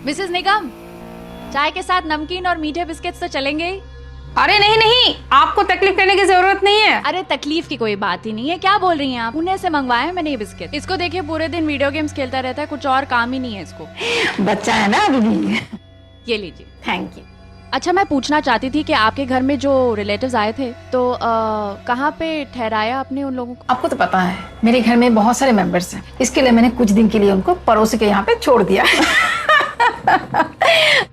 Mrs निगम, चाय के साथ नमकीन और मीठे बिस्किट्स तो चलेंगे ही। अरे नहीं नहीं, आपको तकलीफ करने की जरूरत नहीं है। अरे तकलीफ की कोई बात ही नहीं है, क्या बोल रही हैं आप? पुणे से मंगवाए हैं मैंने ये बिस्किट। इसको देखिए पूरे दिन वीडियो गेम्स खेलता रहता है, कुछ और काम ही नहीं है इसको। बच्चा है ना अभी भी। ये लीजिए। Thank you. अच्छा, मैं पूछना चाहती थी कि आपके घर में जो रिलेटिव्स आए थे तो कहाँ पे ठहराया आपने उन लोगों को? आपको तो पता है मेरे घर में बहुत सारे मेंबर्स हैं, इसके लिए मैंने कुछ दिन के लिए उनको पड़ोसी के यहाँ पे छोड़ दिया।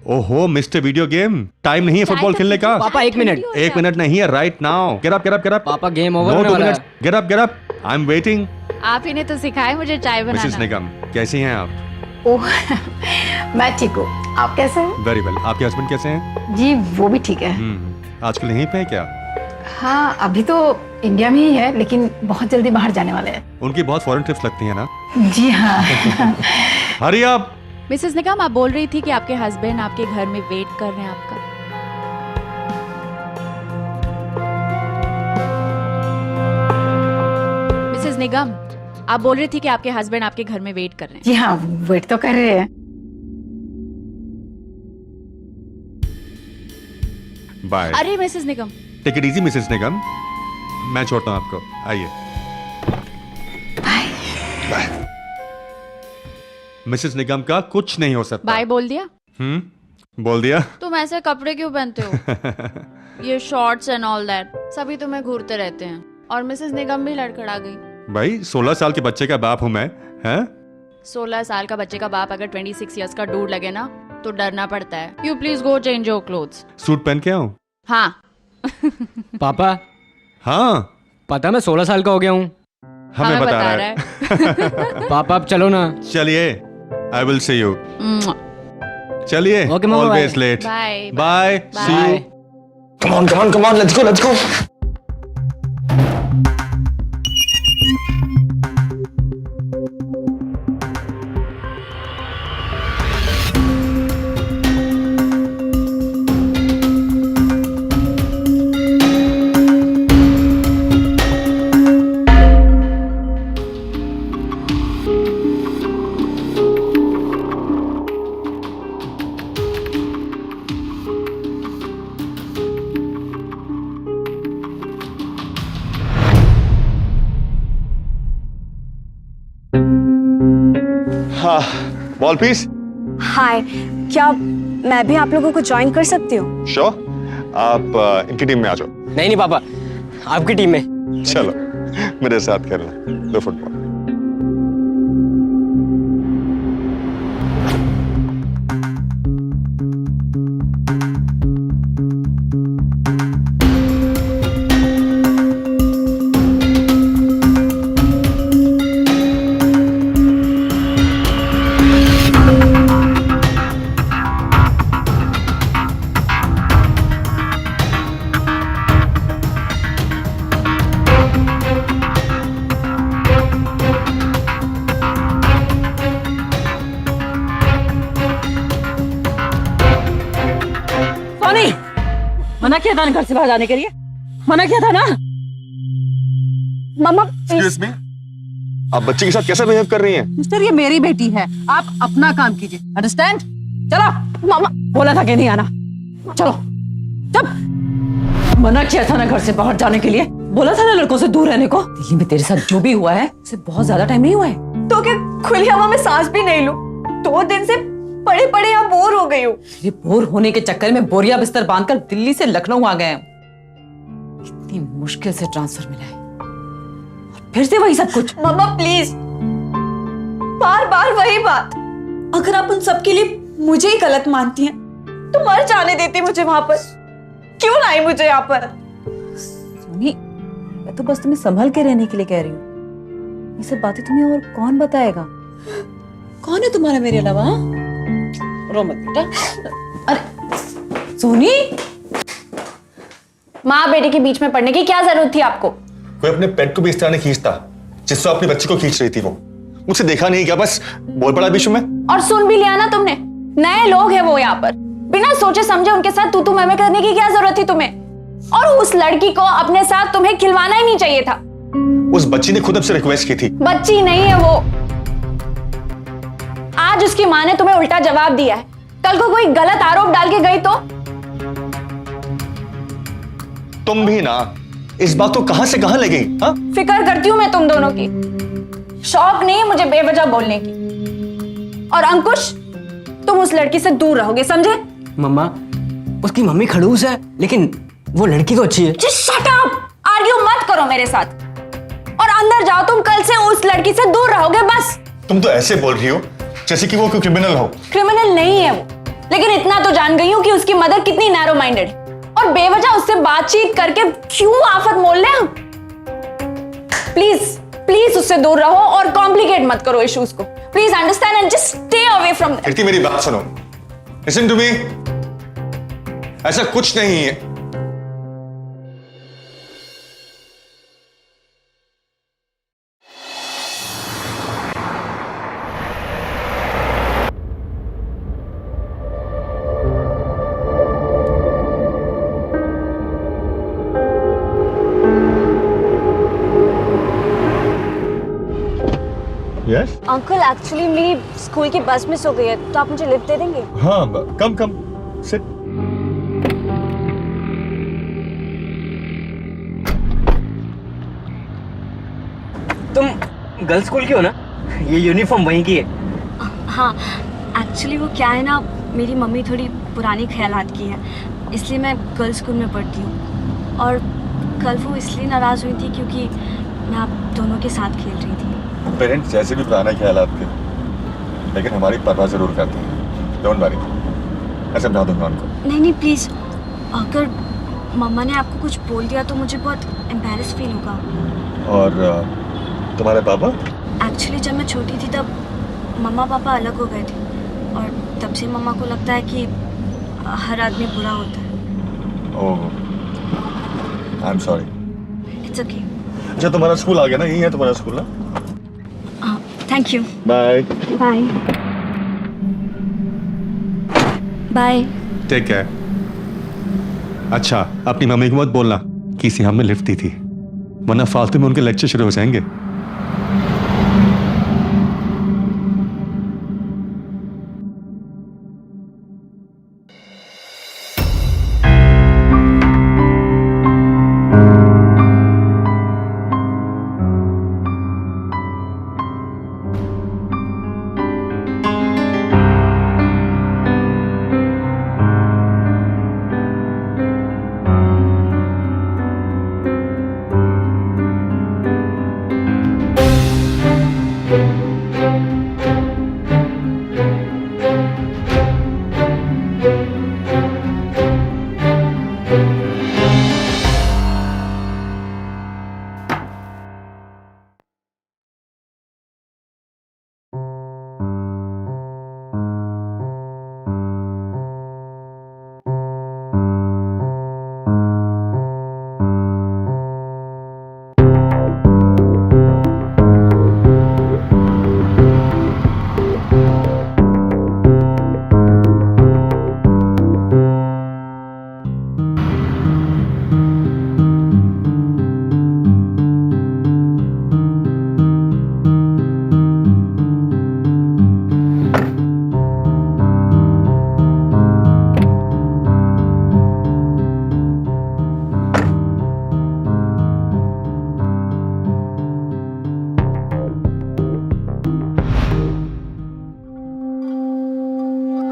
ओहो मिस्टर वीडियो गेम, टाइम नहीं है फुटबॉल खेलने का। पापा एक मिनट। एक मिनट नहीं है, right now. Get up get up get up. पापा गेम ओवर नो होने 2 वाला है। Minutes. Get up get up, I am waiting. आप ही ने तो सिखाया मुझे चाय मिसेस बनाना। निगम, कैसी हैं आप? ओह, मैं ठीक हूँ, आप कैसे हैं? Very well. आपके हस्बैंड कैसे हैं? जी वो भी ठीक है। आजकल यहीं पे है क्या? हाँ अभी तो इंडिया में ही है, लेकिन बहुत जल्दी बाहर जाने वाले हैं। उनकी बहुत फॉरेन ट्रिप्स लगती हैं ना? जी हाँ। हरी आप। मिसेस निगम, आप बोल रही थी कि आपके हस्बैंड आपके घर में वेट कर रहे हैं आपका। मिसेस निगम, आप बोल रही थी कि आपके हस्बैंड आपके घर में वेट कर रहे हैं। जी हाँ, वेट तो कर रहे हैं। बाय। अरे Mrs Nigam, take it easy Mrs Nigam, मैं छोड़ता हूँ आपको, आइए। बाय। मिसेस निगम का कुछ नहीं हो सकता। बाय बोल दिया? बोल दिया। तुम ऐसे कपड़े क्यों पहनते हो? ये शॉर्ट्स एंड ऑल दैट, सभी तुम्हें घूरते रहते हैं। और मिसेस निगम भी लड़खड़ा गई। भाई 16 साल के बच्चे का बाप हूँ मैं, हैं? 16 साल का बच्चे का बाप अगर 26 इयर्स का डूड लगे ना तो डरना पड़ता है। You please go change your clothes. Suit पहन के आऊँ? हाँ। पापा हाँ पता मैं 16 साल का हो गया हूँ। हमें बता रहा है। पापा आप चलो ना। चलिए, आई विल सी यू। चलिए, Okay, Mama, always bye. Late. Bye bye, see you. Come on, come on, come on, let's go, let's go. हाँ, बॉल प्लीज। हाय, क्या मैं भी आप लोगों को ज्वाइन कर सकती हूँ? श्योर, आप इनकी टीम में आ जाओ। नहीं नहीं पापा, आपकी टीम में। चलो मेरे साथ खेलना दो फुटबॉल। सोनी, मना किया था ना घर से बाहर जाने के लिए? मना किया था ना? मम्मा एक्सक्यूज मी, आप बच्चे के साथ कैसा बिहेव कर रही हैं? मिस्टर, ये मेरी बेटी है, आप अपना काम कीजिए, अंडरस्टैंड? चलो। मम्मा बोला था कि नहीं आना, चलो। जब मना किया था ना घर से बाहर जाने के लिए, बोला था ना लड़कों से दूर रहने को। दिल्ली में तेरे साथ जो भी हुआ है उसे बहुत ज्यादा टाइम नहीं हुआ है। तो क्या खुली हवा में सांस भी नहीं लूं? 2 दिन से पड़े पड़े यहाँ बोर हो गई हूँ। ये बोर होने के चक्कर में बोरिया बिस्तर बांधकर दिल्ली से लखनऊ आ गए हैं। कितनी मुश्किल से ट्रांसफर मिला है और फिर से वही सब कुछ। मम्मा प्लीज, बार बार वही बात। अगर आप उन सब के लिए मुझे ही गलत मानती हैं तो मर जाने देती मुझे वहां पर। क्यों लाई मुझे यहाँ पर? सोनी, मैं तो बस तुम्हें संभल के रहने के लिए कह रही हूँ। ये सब बातें तुम्हें और कौन बताएगा? कौन है तुम्हारा मेरे अलावा? रो मत बेटा। अरे सोनी, माँ बेटे के बीच में पड़ने की क्या जरूरत थी आपको? कोई अपने पेट को भी इस तरह नहीं खींचता जिससे अपनी बच्ची को खींच रही थी। वो मुझसे देखा नहीं क्या, बस बोल पड़ा बीच में। और सुन भी लिया ना तुमने? नए लोग हैं वो यहाँ पर, बिना सोचे समझे उनके साथ तू मैं करने की क्या जरूरत थी तुम्हें? और उस लड़की को अपने साथ तुम्हें खिलवाना ही नहीं चाहिए था। उस बच्ची ने खुद हमसे रिक्वेस्ट की थी। बच्ची नहीं है वो। आज उसकी माँ ने तुम्हें उल्टा जवाब दिया है कल को कोई गलत आरोप डाल के गई तो? तुम भी ना, इस बात को कहां से कहां ले गई? हाँ, फिक्र करती हूँ मैं तुम दोनों की, शौक नहीं है मुझे बेवजह बोलने की। और अंकुश, तुम उस लड़की से दूर रहोगे, समझे? मम्मा, उसकी मम्मी खड़ूस है, लेकिन वो लड़की तो अच्छी है। Just shut up! आर्ग्यू मत करो मेरे साथ और अंदर जाओ। तुम कल से उस लड़की से दूर रहोगे बस। तुम तो ऐसे बोल रही हो जैसे कि वो कोई क्रिमिनल हो। क्रिमिनल नहीं है वो, लेकिन इतना तो जान गई हूँ कि उसकी मदर कितनी नैरो माइंडेड है और बेवजह उससे बातचीत करके क्यों आफत मोल ले हम। प्लीज प्लीज उससे दूर रहो और कॉम्प्लिकेट मत करो इश्यूज को। Please understand and just stay away from that. Kirti, मेरी बात सुनो। लिसन टू मी, ऐसा कुछ नहीं है। Yes? अंकल एक्चुअली मेरी स्कूल की बस मिस हो गई है, तो आप मुझे लिफ्ट दे देंगे? हाँ, कम कम सिट। तुम गर्ल्स स्कूल की हो ना? ये यूनिफॉर्म वहीं की है। हाँ, एक्चुअली वो क्या है ना, मेरी मम्मी थोड़ी पुरानी ख्यालात की है, इसलिए मैं गर्ल्स स्कूल में पढ़ती हूँ। और कल वो इसलिए नाराज़ हुई थी क्योंकि मैं आप दोनों के साथ खेल रही थी। पेरेंट्स जैसे भी पुराने ख्याल आपके, लेकिन हमारी परवाह जरूर करते हैं। डोंट वरी, मैं समझा दूंगा उनको। नहीं नहीं प्लीज़, अगर मम्मा ने आपको कुछ बोल दिया तो मुझे बहुत एम्बैरेस फील होगा। और तुम्हारे पापा? एक्चुअली जब मैं छोटी थी तब मम्मा पापा अलग हो गए थे और तब से मम्मा को लगता है कि हर आदमी बुरा होता है। Oh, I am sorry. It's okay. अच्छा, तुम्हारा स्कूल आ गया ना? यही है तुम्हारा स्कूल ना? Thank you. Bye bye bye. Take care. अच्छा, अपनी मम्मी को मत बोलना कि इसे हमने लिफ्ट दी थी, वरना फालतू में उनके लेक्चर शुरू हो जाएंगे।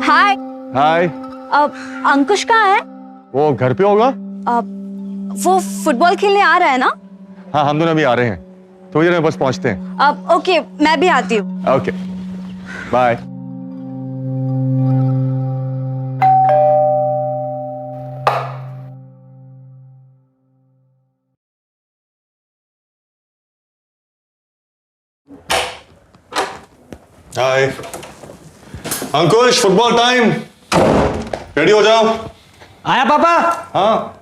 हाय। हाय। अब अंकुश कहाँ है? वो घर पे होगा। वो फुटबॉल खेलने आ रहा है ना? हाँ, हम दोनों अभी आ रहे हैं, थोड़ी देर में बस पहुंचते हैं। अब ओके, मैं भी आती हूँ। Okay, bye. Hi Ankush, football time, ready हो जाओ। आया पापा। हाँ,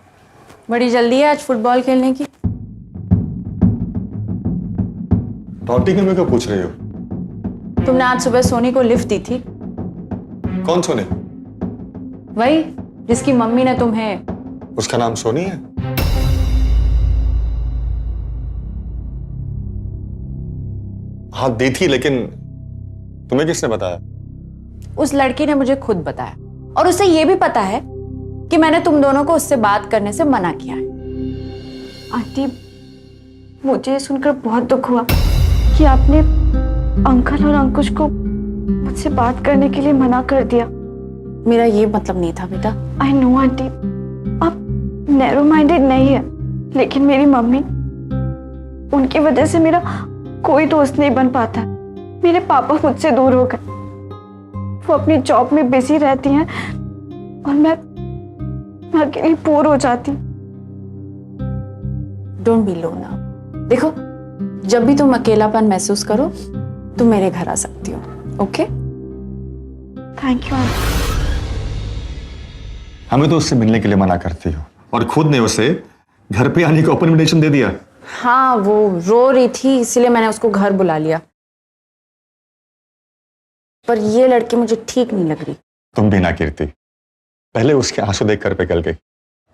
बड़ी जल्दी है आज फुटबॉल खेलने की। टॉन्टी क्यों मेरे को पूछ रही हो? तुमने आज सुबह सोनी को लिफ्ट दी थी। कौन सोनी? वही जिसकी मम्मी ने तुम्हें। उसका नाम सोनी है? हाँ दी थी, लेकिन तुम्हें किसने बताया? उस लड़की ने मुझे खुद बताया। और उसे ये भी पता है कि मैंने तुम दोनों को उससे बात करने से मना किया है। आंटी, मुझे ये सुनकर बहुत दुख हुआ कि आपने अंकल और अंकुश को मुझसे बात करने के लिए मना कर दिया। मेरा ये मतलब नहीं था बेटा। आई नो आंटी, आप नैरो माइंडेड नहीं है, लेकिन मेरी मम्मी, उनकी वजह से मेरा कोई दोस्त नहीं बन पाता। मेरे पापा मुझसे दूर हो गए, वो अपनी जॉब में बिजी रहती हैं और मैं अकेली बोर हो जाती। डोंट बी लो ना। देखो, जब भी तुम अकेलापन महसूस करो तुम मेरे घर आ सकती हो। ओके? Thank you aunty. हमें तो उससे मिलने के लिए मना करती हो और खुद ने उसे घर पे आने का ओपन इनविटेशन दे दिया। हाँ, वो रो रही थी इसलिए मैंने उसको घर बुला लिया, पर ये लड़की मुझे ठीक नहीं लग रही। तुम भी ना कीर्ति, पहले उसके आंसू देख कर पिघल गई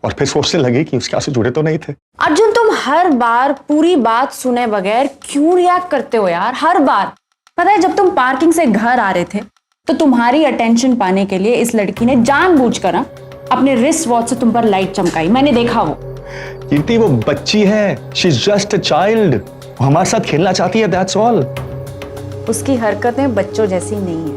और फिर सोचने लगी कि उसके आंसू जुड़े तो नहीं थे। अर्जुन, तुम हर बार पूरी बात सुने बगैर क्यों रिएक्ट करते हो यार? हर बार। पता है, जब तुम पार्किंग से घर आ रहे थे तो तुम्हारी अटेंशन पाने के लिए इस लड़की ने जानबूझकर अपने रिस्ट वॉच से तुम पर लाइट चमकाई। मैंने देखा वो। कीर्ति, वो बच्ची है, she is just a child. वो हमारे साथ खेलना चाहती है, दैट्स ऑल। उसकी हरकतें बच्चों जैसी नहीं है,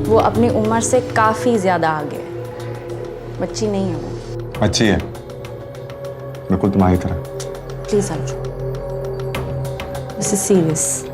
वो अपनी उम्र से काफी ज्यादा आगे है। बच्ची नहीं है वो। अच्छी है, बिल्कुल तुम्हारी तरह। Please Arjun, this is serious.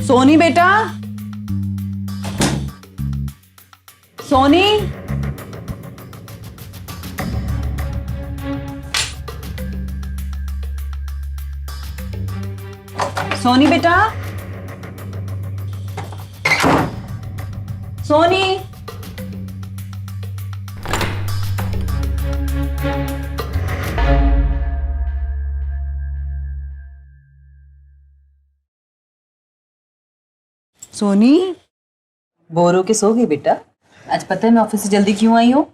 Soni बेटा, सोनी, सोनी बेटा, सोनी। सोनी, बोर होके सो गई बेटा? आज पता है मैं ऑफिस से जल्दी क्यों आई हूँ?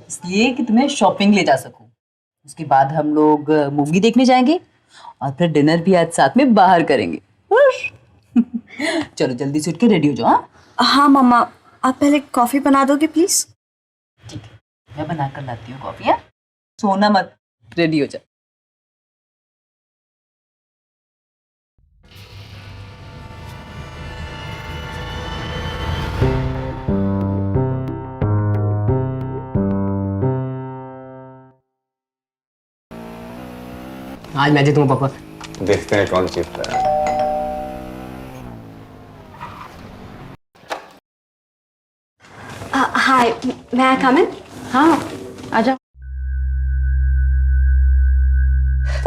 इसलिए कि तुम्हें शॉपिंग ले जा सकूं। उसके बाद हम लोग मूवी देखने जाएंगे और फिर डिनर भी आज साथ में बाहर करेंगे। चलो जल्दी से उठ के रेडी हो जाओ। हाँ हाँ मम्मा, आप पहले कॉफी बना दोगे प्लीज? ठीक है, मैं बना कर लाती हूँ कॉफी। है, सोना मत, रेडी हो जा। आज मैं जीतूंगा पापा। देखते हैं कौन जीतता है। हाय, मैं कम इन? हाँ, आजा।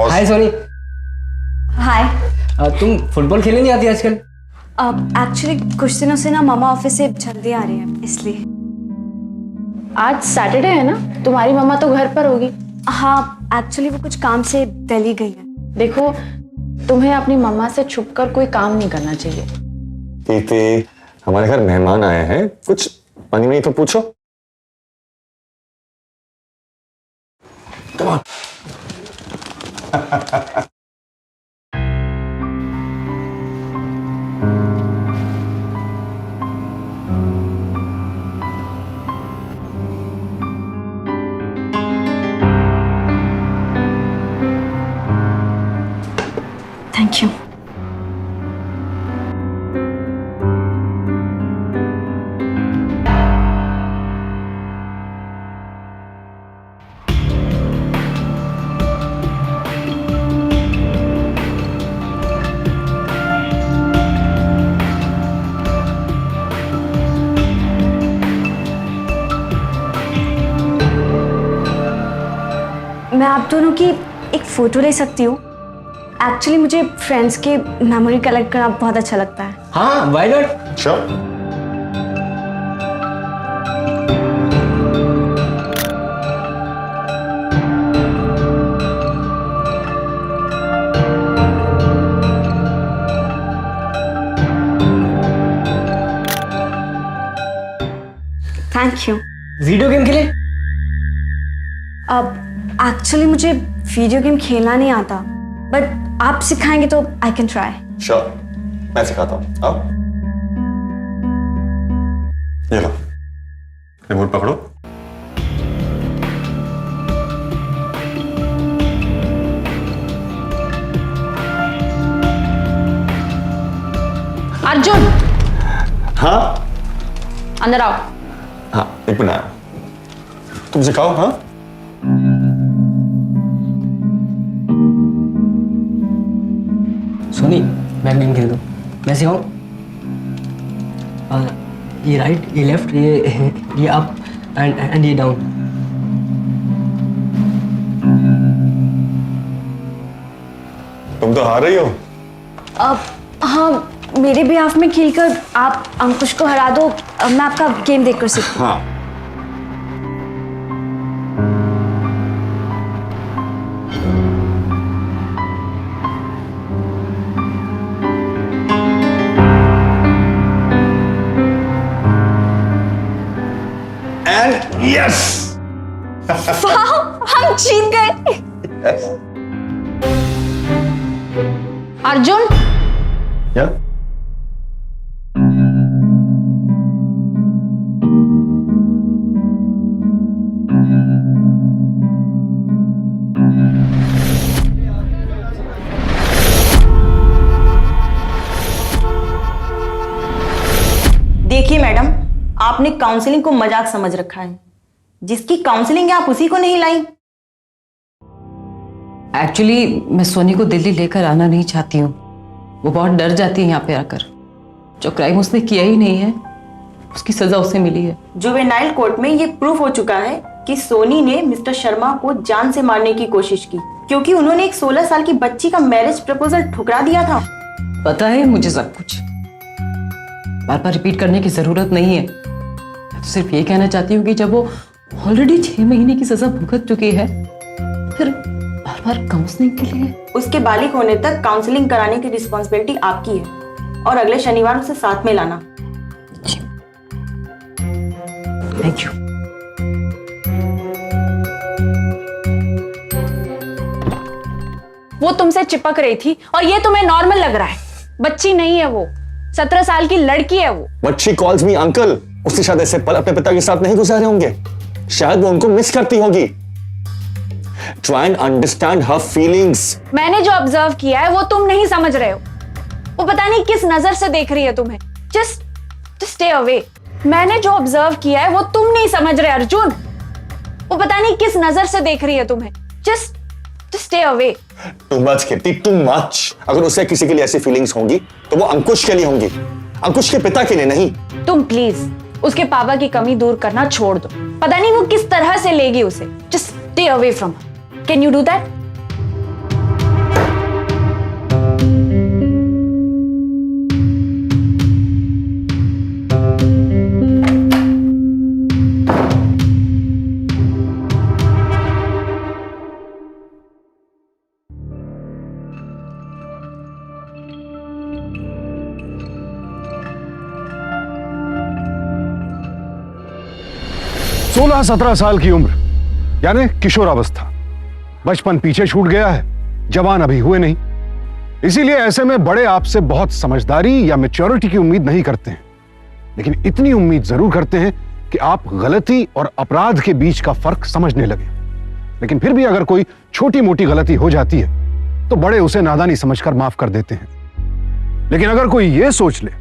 हाय सोनी। हाय। तुम फुटबॉल खेलने नहीं आती आजकल? एक्चुअली कुछ दिनों से ना मामा ऑफिस से जल्दी आ रही है, इसलिए। आज सैटरडे है ना, तुम्हारी मम्मा तो घर पर होगी। हाँ, एक्चुअली वो कुछ काम से दिल्ली गई है। देखो, तुम्हें अपनी मम्मा से छुपकर कोई काम नहीं करना चाहिए। कीर्ति, हमारे घर मेहमान आए हैं, कुछ पानी में तो पूछो। Come on. मैं आप दोनों की एक फ़ोटो ले सकती हूँ? एक्चुअली मुझे फ्रेंड्स के मेमोरी कलेक्ट करना बहुत अच्छा लगता है। हाँ, why not? Sure. Thank you. Video game खेले? अब एक्चुअली मुझे वीडियो गेम खेलना नहीं आता, बट आप सिखाएंगे तो आई कैन ट्राई। श्योर, मैं सिखाता हूँ। आओ, ये लो, रिमोट पकड़ो। अर्जुन, हाँ अंदर आओ। हाँ, एक मिनट आया। तुम सिखाओ। हाँ, सोनी, मैं गेम खेल दूँ? मैं सिखाऊँ? ये राइट, ये लेफ्ट, ये अप एंड ये डाउन। तुम तो हार रही हो। अब हाँ, मेरे बिहाफ में खेलकर आप अंकुश को हरा दो। मैं आपका गेम देखकर सीखूं। हाँ, एंड यस। हम जीत गए। अर्जुन, या देखिए मैडम, आपने काउंसलिंग को मजाक समझ रखा है। जिसकी काउंसलिंग है आप उसी को नहीं लाई। एक्चुअली मैं सोनी को दिल्ली लेकर आना नहीं चाहती हूँ। वो बहुत डर जाती है यहाँ पे आकर। जो क्राइम उसने किया ही नहीं है, उसकी सजा उसे मिली है। जुवेनाइल कोर्ट में ये प्रूफ हो चुका है कि सोनी ने मिस्टर शर्मा को जान से मारने की कोशिश की, क्योंकि उन्होंने एक 16 साल की बच्ची का मैरिज प्रपोजल ठुकरा दिया था। पता है मुझे सब कुछ, बार बार रिपीट करने की जरूरत नहीं है। मैं तो सिर्फ ये कहना चाहती हूँ कि जब वो ऑलरेडी 6 महीने की सजा भुगत चुकी है, फिर बार बार काउंसलिंग के लिए। उसके बालिग होने तक काउंसलिंग कराने की रिस्पॉन्सिबिलिटी आपकी है, और अगले शनिवार उसे साथ में लाना। Thank you. वो तुमसे चिपक रही थी और ये तुम्हें नॉर्मल लग रहा है। बच्ची नहीं है वो, 17 साल की लड़की है वो। But she calls me uncle. उसने शायद ऐसे पल अपने पिता के साथ नहीं गुजारे होंगे। शायद वो उनको मिस करती होगी। Try and understand her feelings. मैंने जो ऑब्जर्व किया है वो तुम नहीं समझ रहे हो। वो पता नहीं किस नजर से देख रही है तुम्हें। Just stay away. मैंने जो ऑब्जर्व किया है वो तुम नहीं समझ रहे अर्जुन। वो पता नहीं किस नजर से देख रही है तुम्हें। Just stay away. Too much Kirti, too much. अगर उसे किसी के लिए ऐसी फीलिंग्स होंगी तो वो अंकुश के लिए होंगी, अंकुश के पिता के लिए नहीं। तुम प्लीज उसके पापा की कमी दूर करना छोड़ दो। पता नहीं वो किस तरह से लेगी उसे। Just stay away from her. Can you do that? सोलह 17 साल की उम्र यानी किशोरावस्था। बचपन पीछे छूट गया है, जवान अभी हुए नहीं। इसीलिए ऐसे में बड़े आपसे बहुत समझदारी या मैच्योरिटी की उम्मीद नहीं करते हैं, लेकिन इतनी उम्मीद जरूर करते हैं कि आप गलती और अपराध के बीच का फर्क समझने लगे। लेकिन फिर भी अगर कोई छोटी मोटी गलती हो जाती है तो बड़े उसे नादानी समझकर माफ कर देते हैं। लेकिन अगर कोई यह सोच ले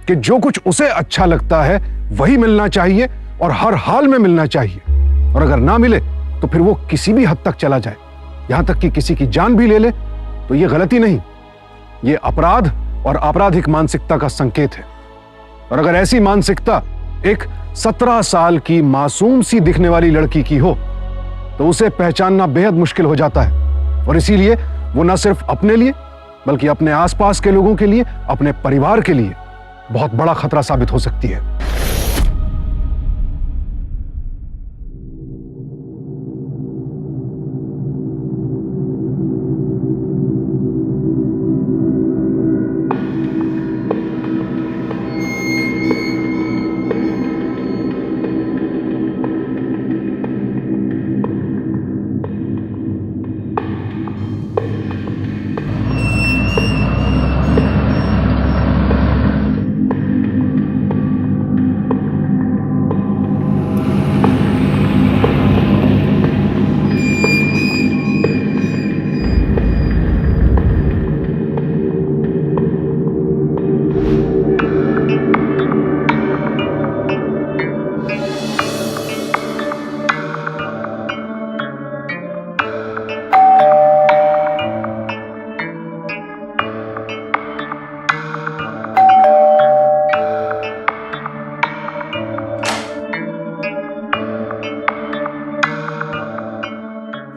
कि जो कुछ उसे अच्छा लगता है वही मिलना चाहिए और हर हाल में मिलना चाहिए, और अगर ना मिले तो फिर वो किसी भी हद तक चला जाए, यहां तक कि किसी की जान भी ले ले, तो ये गलती नहीं, ये अपराध और आपराधिक मानसिकता का संकेत है। और अगर ऐसी मानसिकता एक 17 साल की मासूम सी दिखने वाली लड़की की हो तो उसे पहचानना बेहद मुश्किल हो जाता है। और इसीलिए वो न सिर्फ अपने लिए बल्कि अपने आसपास के लोगों के लिए, अपने परिवार के लिए बहुत बड़ा खतरा साबित हो सकती है।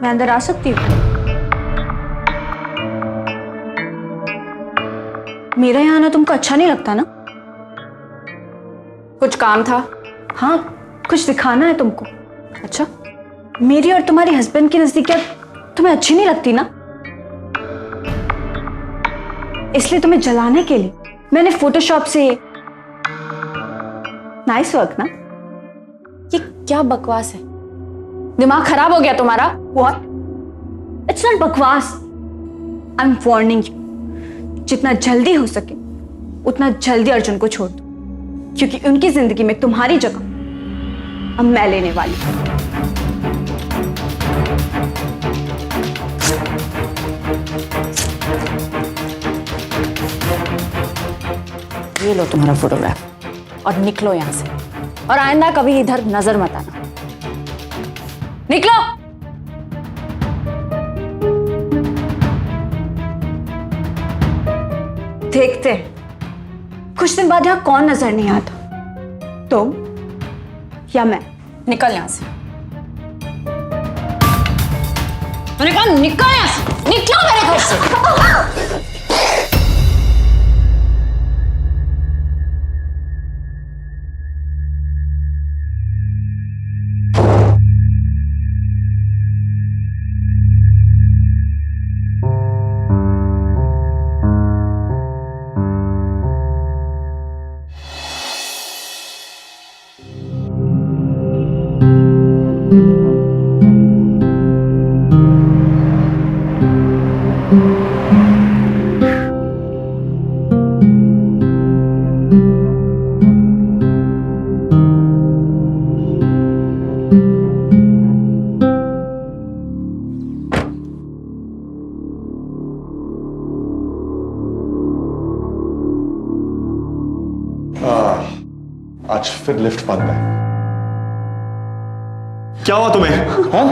मैं अंदर आ सकती हूँ? मेरा यहाँ आना तुमको अच्छा नहीं लगता ना? कुछ काम था? हाँ, कुछ दिखाना है तुमको। अच्छा, मेरी और तुम्हारे हस्बैंड की नजदीकियात तुम्हें अच्छी नहीं लगती ना? इसलिए तुम्हें जलाने के लिए मैंने फोटोशॉप से नाइस वर्क ना? ये क्या बकवास है? दिमाग खराब हो गया तुम्हारा? What? It's not बकवास। I'm warning you। जितना जल्दी हो सके उतना जल्दी अर्जुन को छोड़ दो, क्योंकि उनकी जिंदगी में तुम्हारी जगह अब मैं लेने वाली हूं। ये लो तुम्हारा फोटोग्राफ और निकलो यहां से, और आइंदा कभी इधर नजर मत आना। निकलो। देखते हैं कुछ दिन बाद यहां कौन नजर नहीं आता, तुम या मैं। निकल यहां से। मैंने कहा निकल यहां से, निकलो मेरे घर से। आज फिर लिफ्ट बंद है। क्या हुआ तुम्हें? हाँ,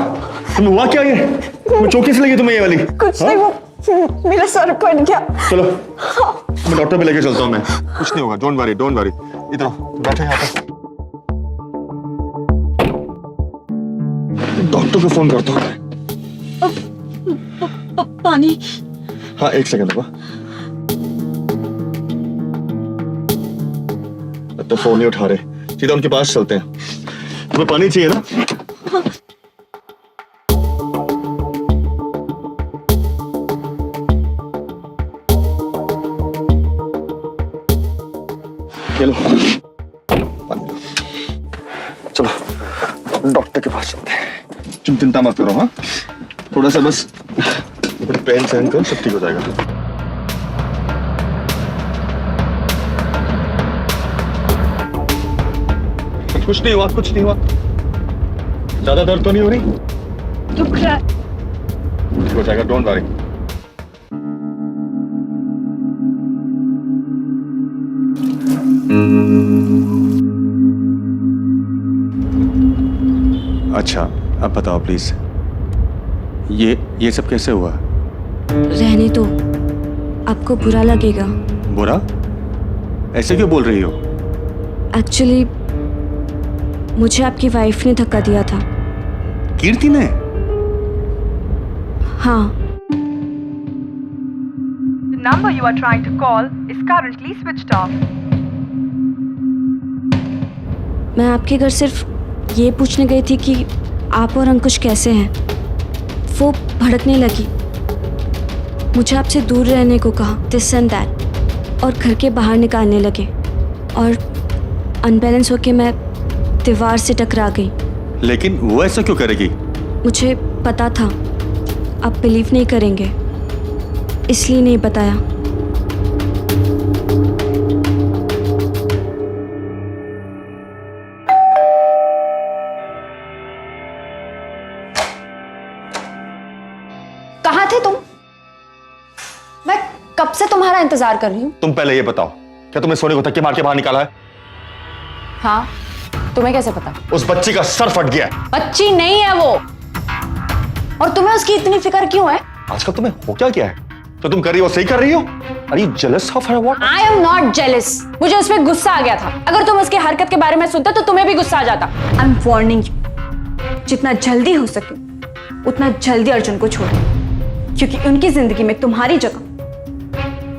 तुम्हें हुआ क्या? ये चौकी से लगी तुम्हें ये वाली? कुछ नहीं, वो मेरा सर फट गया। चलो मैं डॉक्टर पे लेके चलता हूँ। मैं कुछ नहीं होगा, डोंट वरी डोंट वरी। इधर आओ, बैठे यहाँ पे। डॉक्टर को फोन करता हूँ। पानी। हाँ, एक सेकंड रुको। तो फोन नहीं उठा रहे, सीधा उनके पास चलते हैं। तुम्हें पानी चाहिए ना? ये लो पानी लो। चलो डॉक्टर के पास चलते हैं। तुम चिंता मत करो। हाँ, थोड़ा सा बस पेन सहन करो, सब ठीक हो जाएगा। कुछ नहीं हुआ, कुछ नहीं हुआ। ज्यादा दर्द तो नहीं हो रही? दुख रहा है। ठीक हो जाएगा, डोंट वरी। अच्छा, अब बताओ प्लीज, ये सब कैसे हुआ? रहने दो, आपको बुरा लगेगा। बुरा? ऐसे क्यों बोल रही हो? एक्चुअली मुझे आपकी वाइफ ने धक्का दिया था। कीर्ति ने? हाँ। The number you are trying to call is currently switched off. मैं आपके घर सिर्फ ये पूछने गई थी कि आप और अंकुश कैसे हैं। वो भड़कने लगी, मुझे आपसे दूर रहने को कहा, दिस एंड दैट, और घर के बाहर निकालने लगे और अनबैलेंस होके मैं दीवार से टकरा गई। लेकिन वो ऐसा क्यों करेगी? मुझे पता था आप बिलीव नहीं करेंगे, इसलिए नहीं बताया। कहाँ थे तुम? मैं कब से तुम्हारा इंतजार कर रही हूँ। तुम पहले ये बताओ, क्या तुमने सोने को धक्के मार के बाहर निकाला है? हाँ, तुम्हें कैसे पता? उस बच्ची का सर फट गया है। बच्ची नहीं है वो, और तुम्हें उसकी इतनी फिक्र क्यों है? आजकल तुम्हें हो क्या है? तो तुम कर रही हो सही कर रही हो? Are you jealous of her what? I am not jealous. मुझे उस पर गुस्सा आ गया था। अगर तुम उसकी हरकत के बारे में सुनते तो तुम्हें भी गुस्सा आ जाता। I'm warning you. जितना जल्दी हो सके उतना जल्दी अर्जुन को छोड़ो, क्योंकि उनकी जिंदगी में तुम्हारी जगह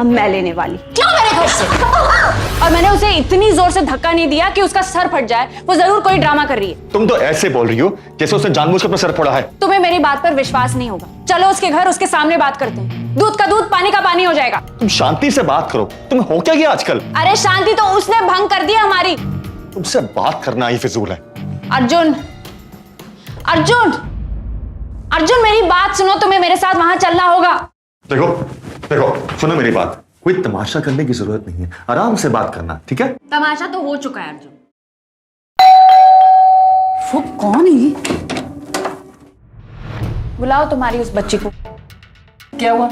अब मैं लेने वाली। क्यों मेरे घर से? और मैंने उसे इतनी जोर से धक्का नहीं दिया कि उसका सर फट जाए। वो जरूर कोई ड्रामा कर रही है। तुम तो ऐसे बोल रही हो जैसे उसने जानबूझकर अपना सर फोड़ा है। तुम्हें मेरी बात पर विश्वास नहीं होगा। चलो उसके घर, उसके सामने बात करते हैं। दूध का दूध, पानी का पानी हो जाएगा। तुम शांति से बात करो। तुम हो क्या गया आजकल? अरे शांति तो उसने भंग कर दिया हमारी। तुमसे बात करना ही फिजूल है। अर्जुन, अर्जुन, अर्जुन मेरी बात सुनो, तुम्हें मेरे साथ वहां चलना होगा। देखो देखो, सुनो मेरी बात। कोई तमाशा करने की जरूरत नहीं है, आराम से बात करना, ठीक है? तमाशा तो हो चुका है अर्जुन। वो कौन है? बुलाओ तुम्हारी उस बच्ची को। क्या हुआ?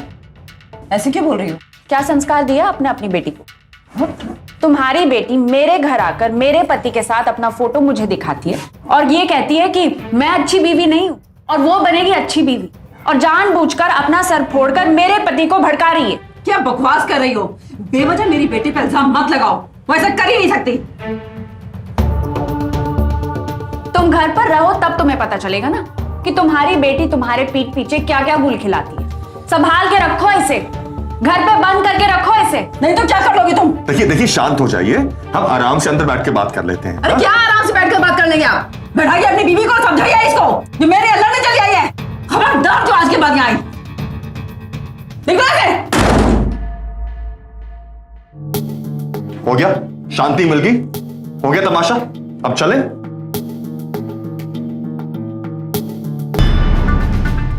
ऐसे क्यों बोल रही हो? क्या संस्कार दिया आपने अपनी बेटी को? तुम्हारी बेटी मेरे घर आकर मेरे पति के साथ अपना फोटो मुझे दिखाती है और ये कहती है कि मैं अच्छी बीवी नहीं हूं और वो बनेगी अच्छी बीवी, और जानबूझकर अपना सर फोड़कर मेरे पति को भड़का रही है। क्या बकवास कर रही हो? बेवजह मेरी बेटी पर इल्जाम मत लगाओ, वो ऐसा कर ही नहीं सकती। तुम घर पर रहो तब तुम्हें पता चलेगा ना कि तुम्हारी बेटी तुम्हारे पीठ पीछे क्या क्या गुल खिलाती है। संभाल के रखो इसे, घर पे बंद करके रखो इसे, नहीं तो क्या कर लोगी तुम? देखिए देखिए, शांत हो जाइए, हम आराम से अंदर बैठ के बात कर लेते हैं। अरे क्या आराम से बैठकर बात कर लेंगे आप? बैठाइए अपनी बीवी को, समझाइए इसको जो मेरे अल्लाह ने चली आई है। खबरदार जो आज के बाद यहाँ आई। निकलो ऐसे। हो गया, शांति मिल गई, हो गया तमाशा, अब चलें?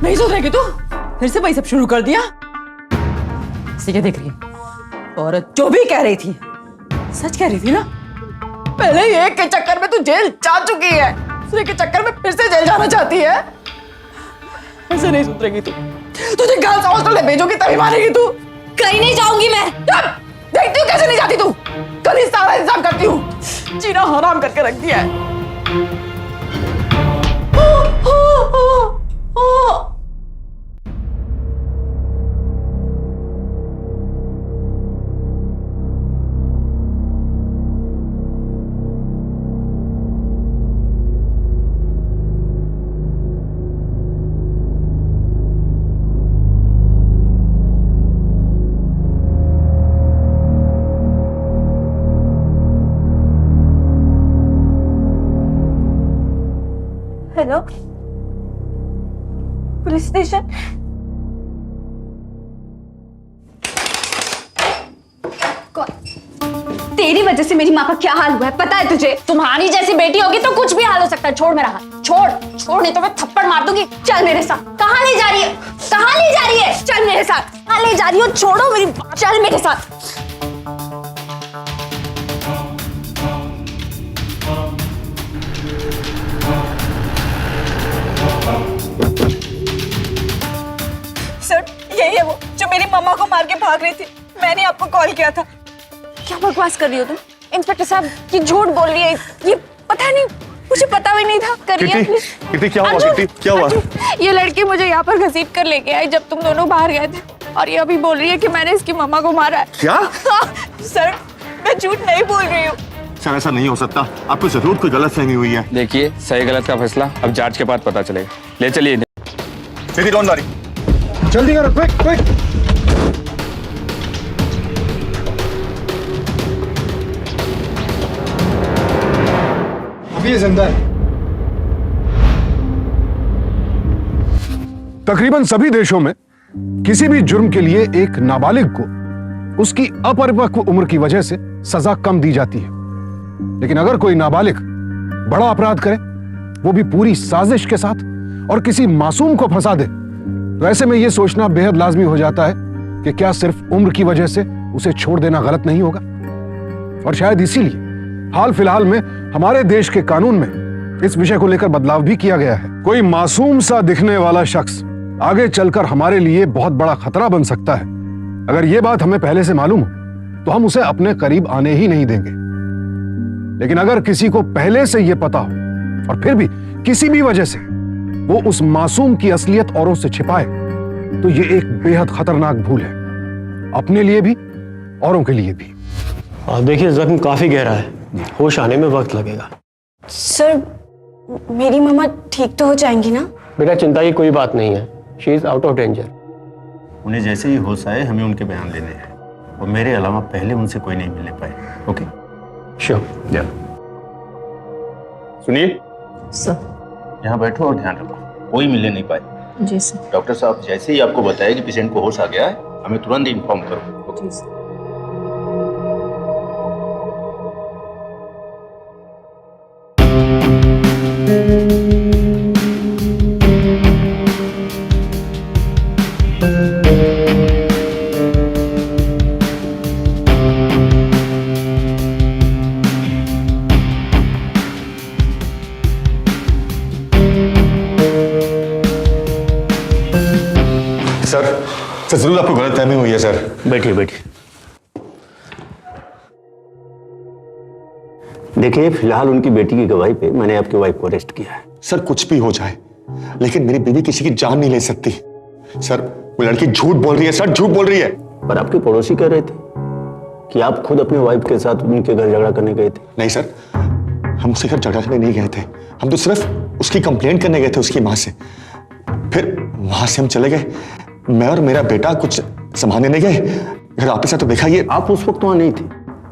नहीं सुधरेगी तू? फिर से वही सब शुरू कर दिया? इसे क्या देख रही है? औरत जो भी कह रही थी सच कह रही थी ना? पहले ही एक के चक्कर में तू जेल जा चुकी है, दूसरे के चक्कर में फिर से जेल जाना चाहती है। ऐसे नहीं सुधरेगी तू। तुझे गर्ल्स हॉस्टल में भेजोगी तभी मानेगी तू। कहीं नहीं जाऊंगी मैं। देखती हूँ कैसे नहीं जाती तू। कल ही सारा इंतजाम करती हूँ। जीना हराम करके रख दिया है। Hello, police station. तेरी वजह से मेरी माँ का क्या हाल हुआ है पता है तुझे? तुम्हारी जैसी बेटी होगी तो कुछ भी हाल हो सकता है। छोड़ मेरा हाथ, छोड़ छोड़, नहीं तो मैं थप्पड़ मार दूंगी। चल मेरे साथ। कहाँ ले जा रही है? कहाँ ले जा रही है? चल मेरे साथ। कहाँ ले जा रही हो? छोड़ो मेरी, चल मेरे साथ। सर, यही है वो जो मेरी मम्मा को मार के भाग रही थी। मैंने आपको कॉल किया था। क्या बकवास कर रही हो तुम? इंस्पेक्टर साहब ये झूठ बोल रही है। ये पता नहीं, मुझे पता भी नहीं था। करिए किटी क्या हुआ? किटी क्या हुआ? ये लड़की मुझे यहाँ पर घसीट कर लेके आई जब तुम दोनों बाहर गए थे, और ये अभी बोल रही है कि मैंने इसकी मम्मा को मारा है। क्या? सर, मैं झूठ नहीं बोल रही हूँ। सर ऐसा नहीं हो सकता, आपको जरूर कोई गलतफहमी हुई है। देखिए, सही गलत का फैसला अब जांच के बाद पता चलेगा। ले चलिए। डोंट वरी, जल्दी करो, क्विक क्विक। अभी ये जिंदा है। तकरीबन सभी देशों में किसी भी जुर्म के लिए एक नाबालिग को उसकी अपरिपक्व उम्र की वजह से सजा कम दी जाती है। लेकिन अगर कोई नाबालिग बड़ा अपराध करे, वो भी पूरी साजिश के साथ, और किसी मासूम को फंसा दे, तो ऐसे में यह सोचना बेहद लाजमी हो जाता है कि क्या सिर्फ उम्र की वजह से उसे छोड़ देना गलत नहीं होगा। और शायद इसीलिए हाल फिलहाल में हमारे देश के कानून में इस विषय को लेकर बदलाव भी किया गया है। कोई मासूम सा दिखने वाला शख्स आगे चलकर हमारे लिए बहुत बड़ा खतरा बन सकता है। अगर यह बात हमें पहले से मालूम हो तो हम उसे अपने करीब आने ही नहीं देंगे। लेकिन अगर किसी को पहले से यह पता हो और फिर भी किसी भी वजह से वो उस मासूम की असलियत औरों से छिपाए, तो यह एक बेहद खतरनाक भूल है, अपने लिए भी औरों के लिए भी। देखिए, जख्म काफी गहरा है, होश आने में वक्त लगेगा। सर, मेरी मम्मा ठीक तो हो जाएंगी ना? बेटा, चिंता की कोई बात नहीं है, she is out of danger. उन्हें जैसे ही होश आए हमें उनके बयान लेने हैं, और मेरे अलावा पहले उनसे कोई नहीं मिलने पाए। Okay, sure. या सुनिए सर। यहाँ बैठो और ध्यान रखो, कोई मिलने नहीं पाए। जी सर। डॉक्टर साहब जैसे ही आपको बताया कि पेशेंट को होश आ गया है, हमें तुरंत इन्फॉर्म करो। जी सर। सर जरूर आपको गलतफहमी हुई है सर। बैठिए बैठिए। देखिए, फिलहाल उनकी बेटी की गवाही पे मैंने आपकी वाइफ को अरेस्ट किया है। सर कुछ भी हो जाए, लेकिन मेरी बीवी किसी की जान नहीं ले सकती। सर वो लड़की झूठ बोल रही है सर, झूठ बोल रही है। पर आपके पड़ोसी कह रहे थे कि आप खुद अपने वाइफ के साथ उनके घर झगड़ा करने गए थे। नहीं सर, हम उसके घर झगड़ा करने नहीं गए थे, हम तो सिर्फ उसकी कंप्लेंट करने गए थे उसकी माँ से। फिर वहां से हम चले गए, मैं और मेरा बेटा कुछ संभालने नहीं गए। घर वापस आए तो देखा ये। आप उस वक्त वहां नहीं थे,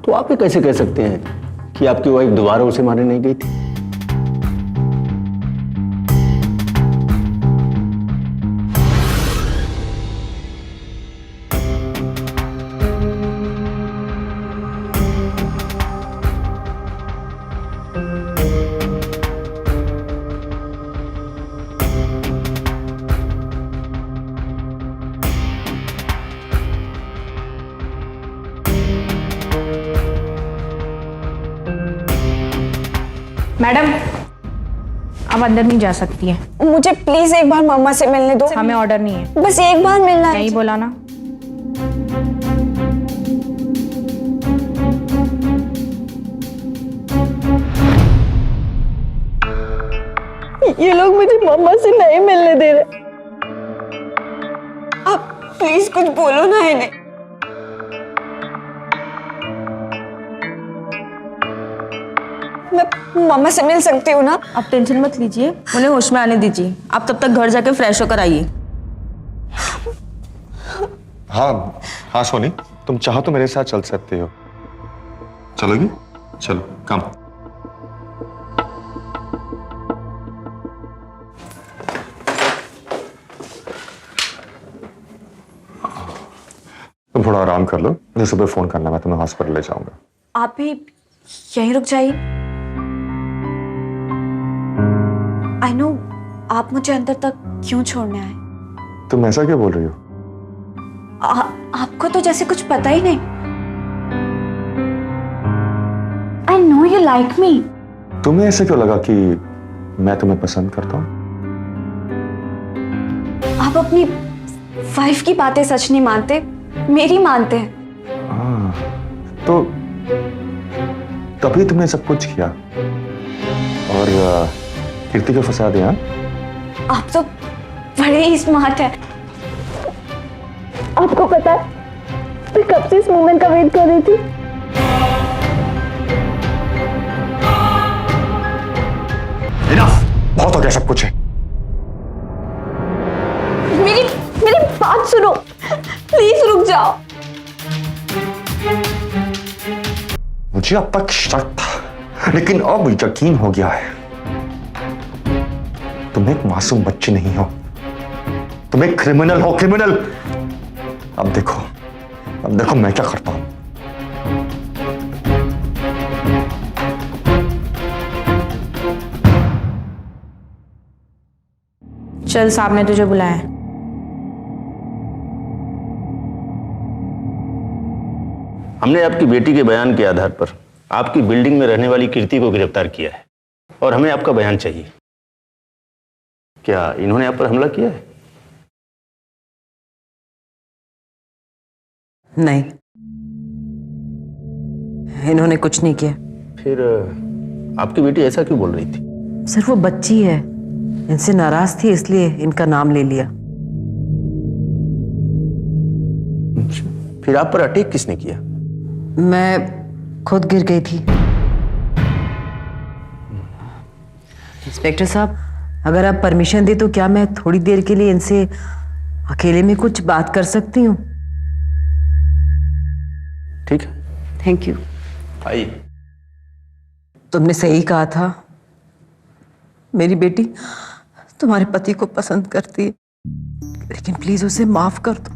तो आप ये कैसे कह सकते हैं कि आपकी वाइफ दोबारा उसे मारने नहीं गई थी? मैडम, आप अंदर नहीं जा सकती हैं। मुझे प्लीज एक बार मम्मा से मिलने दो। हमें ऑर्डर नहीं है। बस एक बार मिलना है। यही बोला ना। ये लोग मुझे मम्मा से नहीं मिलने दे रहे। आप प्लीज कुछ बोलो ना इन्हें। मैं मम्मा से मिल सकती हूँ ना? आप टेंशन मत लीजिए, उन्हें होश में आने दीजिए। आप तब तक घर जाके फ्रेश होकर आइए। हाँ हाँ सोनी, तुम चाहो तो मेरे साथ चल सकते हो। चलोगी? चलो कम। तुम थोड़ा आराम कर लो, मुझे सुबह फोन करना, मैं तुम्हें हॉस्पिटल ले जाऊंगा। आप भी यहीं रुक जाइए। आई नो आप मुझे अंदर तक क्यों छोड़ने आए। तुम ऐसा क्यों बोल रही हो? आपको तो जैसे कुछ पता ही नहीं। I know you like me. तुम्हें ऐसे क्यों लगा कि मैं तुम्हें पसंद करता हूं? आप अपनी वाइफ की बातें सच नहीं मानते, मेरी मानते हैं। तो तभी तुमने सब कुछ किया और कीर्ति को फंसा दिया। आप तो बड़े ही स्मार्ट हैं। आपको पता है मैं कब से इस मोमेंट का वेट कर रही थी। बहुत हो गया सब कुछ है। मेरी मेरी सुनो, प्लीज रुक जाओ। मुझे अब तक शक था, लेकिन अब यकीन हो गया है। तुम एक मासूम बच्ची नहीं हो, तुम एक क्रिमिनल हो, क्रिमिनल। अब देखो मैं क्या करता हूं। चल, साहब ने तुझे बुलाया है। हमने आपकी बेटी के बयान के आधार पर आपकी बिल्डिंग में रहने वाली कीर्ति को गिरफ्तार किया है और हमें आपका बयान चाहिए। क्या इन्होंने आप पर हमला किया है? नहीं, इन्होंने कुछ नहीं किया। फिर आपकी बेटी ऐसा क्यों बोल रही थी? सर, वो बच्ची है, इनसे नाराज थी इसलिए इनका नाम ले लिया। फिर आप पर अटैक किसने किया? मैं खुद गिर गई थी। इंस्पेक्टर साहब, अगर आप परमिशन दे तो क्या मैं थोड़ी देर के लिए इनसे अकेले में कुछ बात कर सकती हूँ? ठीक है। Thank you. आइए। तुमने सही कहा था, मेरी बेटी तुम्हारे पति को पसंद करती है, लेकिन प्लीज उसे माफ कर दो,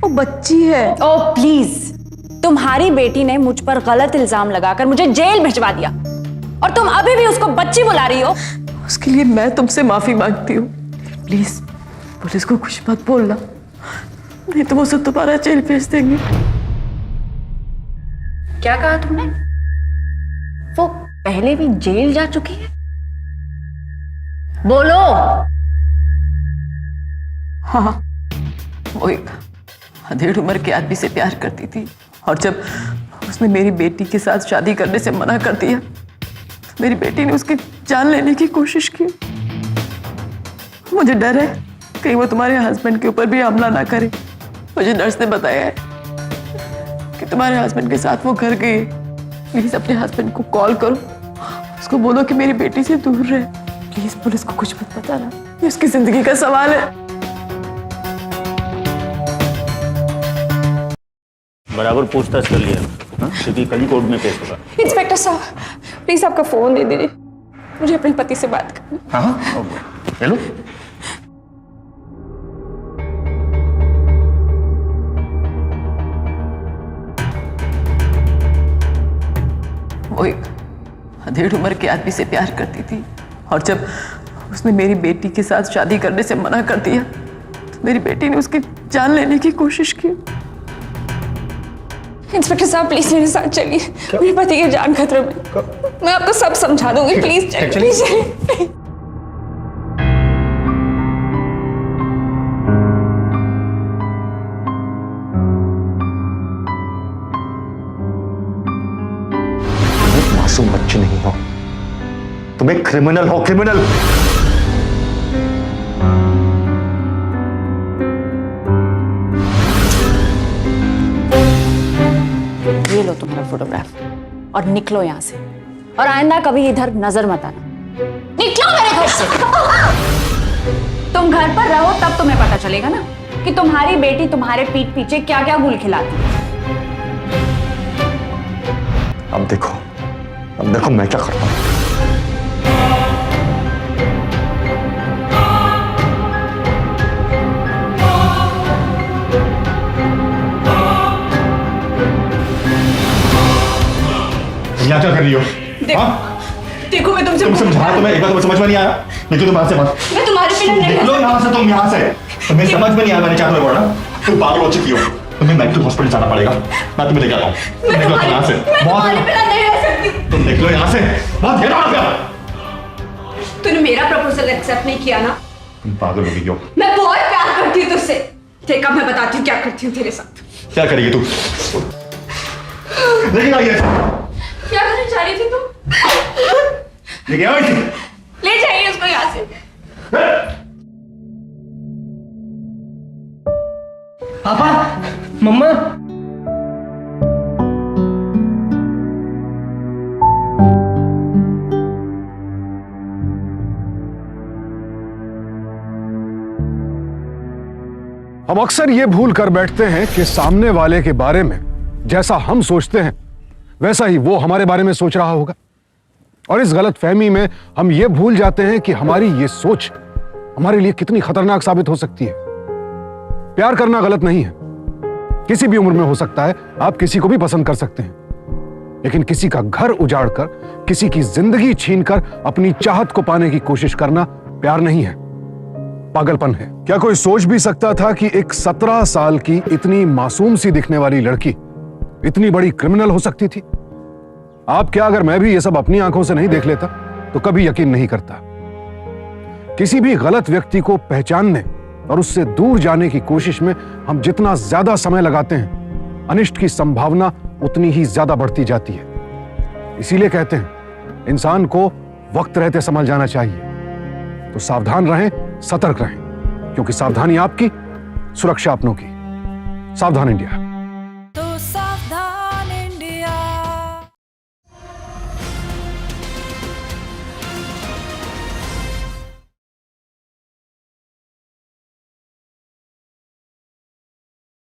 वो बच्ची है। ओह प्लीज, तुम्हारी बेटी ने मुझ पर गलत इल्जाम लगाकर मुझे जेल भिजवा दिया और तुम अभी भी उसको बच्ची बुला रही हो। उसके लिए मैं तुमसे माफी मांगती हूँ। प्लीज पुलिस को कुछ मत बोलना, नहीं तो वो उसे दोबारा जेल भेज देंगे। क्या कहा तुमने? वो पहले भी जेल जा चुकी है? बोलो। हाँ, वो एक अधेड़ उम्र के आदमी से प्यार करती थी और जब उसने मेरी बेटी के साथ शादी करने से मना कर दिया तो मेरी बेटी ने उसकी जान लेने की कोशिश की। मुझे डर है कहीं वो तुम्हारे हस्बैंड के ऊपर भी हमला ना करे। मुझे नर्स ने बताया है कि तुम्हारे हस्बैंड के साथ वो घर गई। प्लीज अपने हस्बैंड को कॉल करो, उसको बोलो कि मेरी बेटी से दूर रहे। प्लीज पुलिस को कुछ मत बताना, ये उसकी जिंदगी का सवाल है। बराबर पूछताछ कर लिया, क्योंकि कल ही कोर्ट में पेश होगा। इंस्पेक्टर साहब, प्लीज आपका फोन दे दीजिए, मुझे अपने पति से बात करनी। हाँ, हेलो। वो एक अधेड़ उम्र के आदमी से प्यार करती थी और जब उसने मेरी बेटी के साथ शादी करने से मना कर दिया तो मेरी बेटी ने उसकी जान लेने की कोशिश की। इंस्पेक्टर साहब, प्लीज मेरे साथ चलिए, मेरे पति की जान खतरे में। मैं आपको सब समझा दूंगी, प्लीज चलिए, प्लीज चलिए। मासूम बच्ची नहीं हो, तुम एक क्रिमिनल हो, क्रिमिनल। ये लो तुम्हारा फोटोग्राफ और निकलो यहां से, और आइंदा कभी इधर नजर मत आना। निकलो मेरे घर से। तुम घर पर रहो तब तुम्हें पता चलेगा ना कि तुम्हारी बेटी तुम्हारे पीठ पीछे क्या क्या गुल खिलाती है। अब देखो मैं क्या करता हूं। यहाँ क्या कर रही हो? देखो मैं तुमसे तुम समझा, तुम्हें एक बार तुम्हें समझ में नहीं आया? निकलो तुम यहाँ से मत। मैं तुम्हारे बिना नहीं निकलो यहाँ से, तुम यहाँ से। तुम्हें समझ में नहीं आया मैंने क्या तुम्हें बोला? तुम पागल हो चुकी हो, तुम्हें मेडिकल हॉस्पिटल जाना पड़ेगा। मैं तुम्हें लेकर आता हूँ। निकलो तुम यहाँ से। तुम निकलो यहाँ से, बहुत घेरा हो गया। तूने मेरा प्रपोजल एक्सेप्ट नहीं किया ना? तुम पागल हो गई हो। मैं बहुत प्यार करती हूँ तुझसे। देख अब मैं बताती हूँ क्या करती हूँ तेरे साथ। क्या करेगी तू? लेकिन आइए। क्या करने जा रही थी तुम? लेकिन आओ इसे। ले जाइए उसको यहाँ से। पापा, मम्मा, हम अक्सर ये भूल कर बैठते हैं कि सामने वाले के बारे में जैसा हम सोचते हैं वैसा ही वो हमारे बारे में सोच रहा होगा। और इस गलत फहमी में हम ये भूल जाते हैं कि हमारी ये सोच हमारे लिए कितनी खतरनाक साबित हो सकती है। प्यार करना गलत नहीं है, किसी भी उम्र में हो सकता है, आप किसी को भी पसंद कर सकते हैं। लेकिन किसी का घर उजाड़कर, किसी की जिंदगी छीनकर अपनी चाहत को पाने की कोशिश करना प्यार नहीं है, पागलपन है। क्या कोई सोच भी सकता था कि एक 17 साल की इतनी मासूम सी दिखने वाली लड़की इतनी बड़ी क्रिमिनल हो सकती थी? आप क्या, अगर मैं भी ये सब अपनी आंखों से नहीं देख लेता तो कभी यकीन नहीं करता। किसी भी गलत व्यक्ति को पहचानने और उससे दूर जाने की कोशिश में हम जितना ज्यादा समय लगाते हैं, अनिष्ट की संभावना उतनी ही ज्यादा बढ़ती जाती है। इसीलिए कहते हैं इंसान को वक्त रहते संभल जाना चाहिए। तो सावधान रहें, सतर्क रहें, क्योंकि सावधानी आपकी, सुरक्षा अपनों की। सावधान इंडिया।